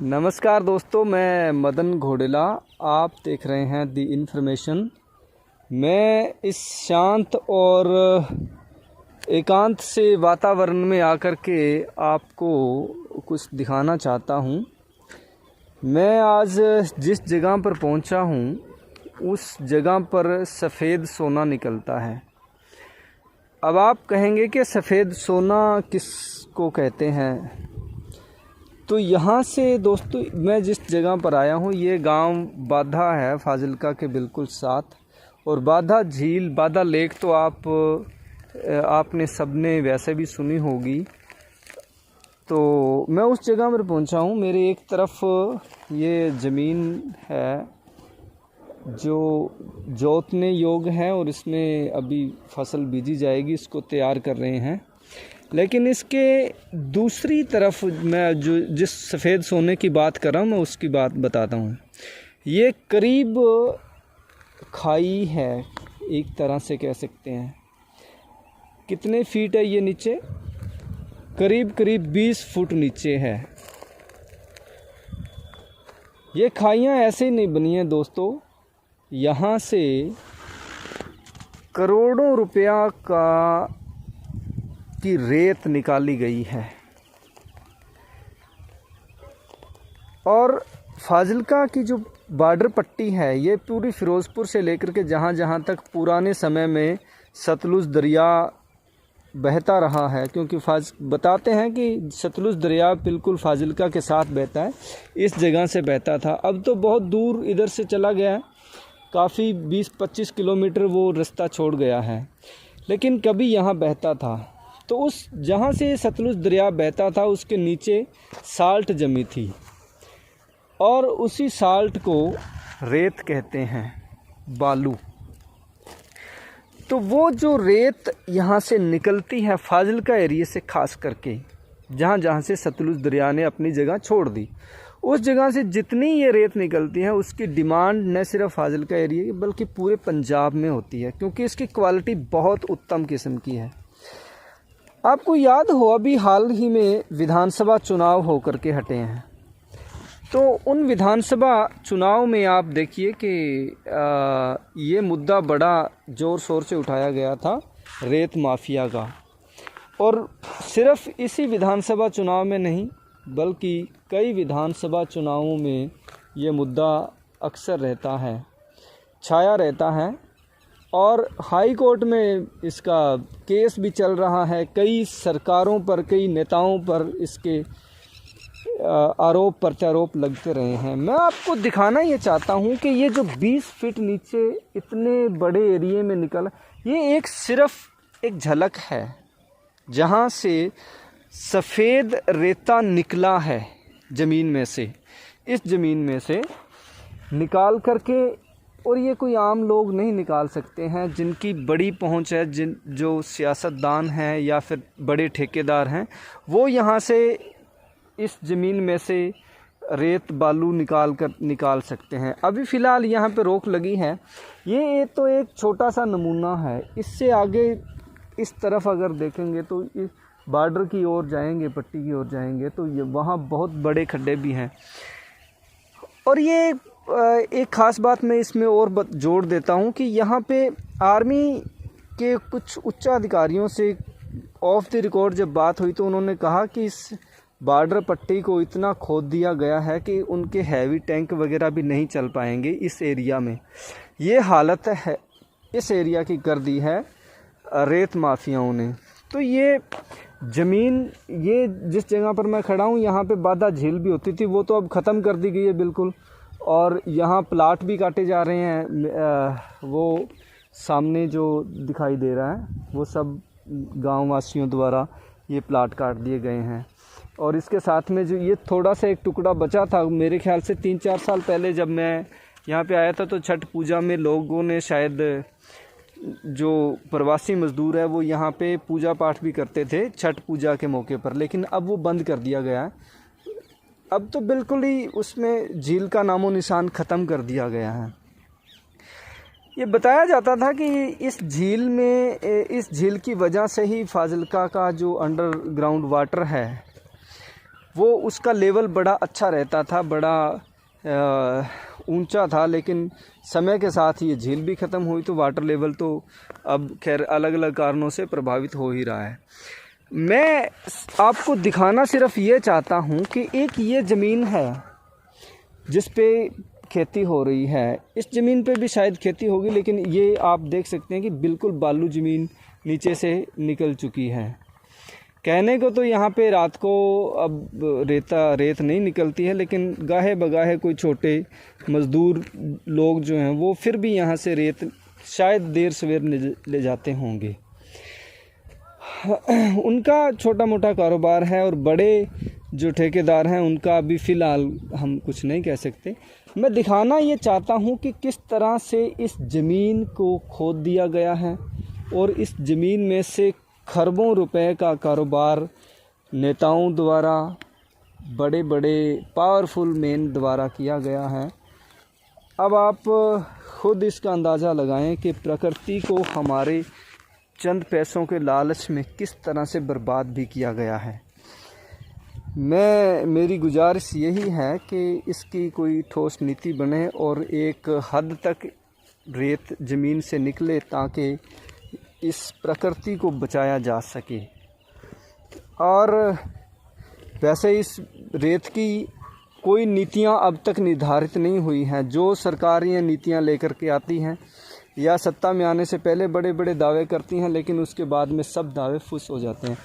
नमस्कार दोस्तों, मैं मदन घोडेला। आप देख रहे हैं दी इन्फॉर्मेशन। मैं इस शांत और एकांत से वातावरण में आकर के आपको कुछ दिखाना चाहता हूँ। मैं आज जिस जगह पर पहुँचा हूँ उस जगह पर सफ़ेद सोना निकलता है। अब आप कहेंगे कि सफ़ेद सोना किसको कहते हैं? तो यहाँ से दोस्तों, मैं जिस जगह पर आया हूँ ये गांव बाधा है, फाजिल्का के बिल्कुल साथ। और बाधा झील, बाधा लेक तो आपने सबने वैसे भी सुनी होगी। तो मैं उस जगह पर पहुँचा हूँ। मेरे एक तरफ ये ज़मीन है जो जोतने योग्य है और इसमें अभी फसल बीजी जाएगी, इसको तैयार कर रहे हैं। लेकिन इसके दूसरी तरफ मैं जिस सफ़ेद सोने की बात कर रहा हूँ, मैं उसकी बात बताता हूँ। ये करीब खाई है, एक तरह से कह सकते हैं। कितने फीट है ये नीचे? करीब 20 फुट नीचे है। ये खाइयाँ ऐसे ही नहीं बनी हैं दोस्तों। यहाँ से करोड़ों रुपया की रेत निकाली गई है। और फाजिल्का की जो बॉर्डर पट्टी है ये पूरी फ़िरोज़पुर से लेकर के जहाँ तक पुराने समय में सतलुज दरिया बहता रहा है, क्योंकि बताते हैं कि सतलुज दरिया बिल्कुल फाजिल्का के साथ बहता है, इस जगह से बहता था। अब तो बहुत दूर इधर से चला गया है, काफ़ी 20-25 किलोमीटर वो रास्ता छोड़ गया है, लेकिन कभी यहाँ बहता था। तो उस जहाँ से सतलुज दरिया बहता था उसके नीचे साल्ट जमी थी, और उसी साल्ट को रेत कहते हैं, बालू। तो वो जो रेत यहाँ से निकलती है फाजिल्का एरिया से, ख़ास करके जहाँ से सतलुज दरिया ने अपनी जगह छोड़ दी, उस जगह से जितनी ये रेत निकलती है उसकी डिमांड न सिर्फ फाजिल्का एरिया की बल्कि पूरे पंजाब में होती है, क्योंकि इसकी क्वालिटी बहुत उत्तम किस्म की है। आपको याद हो, अभी हाल ही में विधानसभा चुनाव होकर के हटे हैं। तो उन विधानसभा चुनाव में आप देखिए कि ये मुद्दा बड़ा ज़ोर शोर से उठाया गया था, रेत माफिया का। और सिर्फ इसी विधानसभा चुनाव में नहीं बल्कि कई विधानसभा चुनावों में ये मुद्दा अक्सर रहता है, छाया रहता है। और हाई कोर्ट में इसका केस भी चल रहा है। कई सरकारों पर, कई नेताओं पर इसके आरोप प्रत्यारोप लगते रहे हैं। मैं आपको दिखाना ये चाहता हूँ कि ये जो 20 फीट नीचे इतने बड़े एरिए में निकला, ये सिर्फ एक झलक है जहाँ से सफ़ेद रेता निकला है ज़मीन में से, इस ज़मीन में से निकाल करके। और ये कोई आम लोग नहीं निकाल सकते हैं, जिनकी बड़ी पहुंच है, जो सियासतदान हैं या फिर बड़े ठेकेदार हैं, वो यहाँ से इस ज़मीन में से रेत बालू निकाल सकते हैं। अभी फ़िलहाल यहाँ पे रोक लगी है। ये तो एक छोटा सा नमूना है। इससे आगे इस तरफ अगर देखेंगे तो इस बॉर्डर की ओर जाएंगे, पट्टी की ओर जाएंगे, तो ये वहाँ बहुत बड़े खड्डे भी हैं। और ये एक ख़ास बात मैं इसमें और जोड़ देता हूँ कि यहाँ पे आर्मी के कुछ उच्च अधिकारियों से ऑफ द रिकॉर्ड जब बात हुई तो उन्होंने कहा कि इस बॉर्डर पट्टी को इतना खोद दिया गया है कि उनके हैवी टैंक वगैरह भी नहीं चल पाएंगे इस एरिया में। ये हालत है इस एरिया की कर दी है रेत माफियाओं ने। तो ये ज़मीन, ये जिस जगह पर मैं खड़ा हूँ यहाँ पे बाधा झील भी होती थी, वो तो अब ख़त्म कर दी गई है बिल्कुल। और यहाँ प्लाट भी काटे जा रहे हैं। वो सामने जो दिखाई दे रहा है वो सब गाँव वासियों द्वारा ये प्लाट काट दिए गए हैं। और इसके साथ में जो ये थोड़ा सा एक टुकड़ा बचा था, मेरे ख्याल से 3-4 साल पहले जब मैं यहाँ पे आया था तो छठ पूजा में लोगों ने, शायद जो प्रवासी मज़दूर है वो यहाँ पे पूजा पाठ भी करते थे छठ पूजा के मौके पर, लेकिन अब वो बंद कर दिया गया है। अब तो बिल्कुल ही उसमें झील का नामो निशान ख़त्म कर दिया गया है। ये बताया जाता था कि इस झील की वजह से ही फाजिल्का का जो अंडरग्राउंड वाटर है वो उसका लेवल बड़ा अच्छा रहता था, बड़ा ऊंचा था, लेकिन समय के साथ ये झील भी ख़त्म हुई तो वाटर लेवल तो अब खैर अलग अलग कारणों से प्रभावित हो ही रहा है। मैं आपको दिखाना सिर्फ ये चाहता हूँ कि एक ये ज़मीन है जिस पे खेती हो रही है, इस ज़मीन पे भी शायद खेती होगी, लेकिन ये आप देख सकते हैं कि बिल्कुल बालू ज़मीन नीचे से निकल चुकी है। कहने को तो यहाँ पे रात को अब रेत नहीं निकलती है, लेकिन गाहे बगाहे कोई छोटे मज़दूर लोग जो हैं वो फिर भी यहाँ से रेत शायद देर सवेर ले जाते होंगे। उनका छोटा मोटा कारोबार है, और बड़े जो ठेकेदार हैं उनका अभी फ़िलहाल हम कुछ नहीं कह सकते। मैं दिखाना ये चाहता हूँ कि किस तरह से इस ज़मीन को खोद दिया गया है, और इस ज़मीन में से खरबों रुपए का कारोबार नेताओं द्वारा, बड़े बड़े पावरफुल मैन द्वारा किया गया है। अब आप खुद इसका अंदाज़ा लगाएं कि प्रकृति को हमारे चंद पैसों के लालच में किस तरह से बर्बाद भी किया गया है। मेरी गुजारिश यही है कि इसकी कोई ठोस नीति बने और एक हद तक रेत ज़मीन से निकले ताकि इस प्रकृति को बचाया जा सके। और वैसे इस रेत की कोई नीतियां अब तक निर्धारित नहीं हुई हैं। जो सरकार ये नीतियां लेकर के आती हैं या सत्ता में आने से पहले बड़े बड़े दावे करती हैं, लेकिन उसके बाद में सब दावे फुस हो जाते हैं।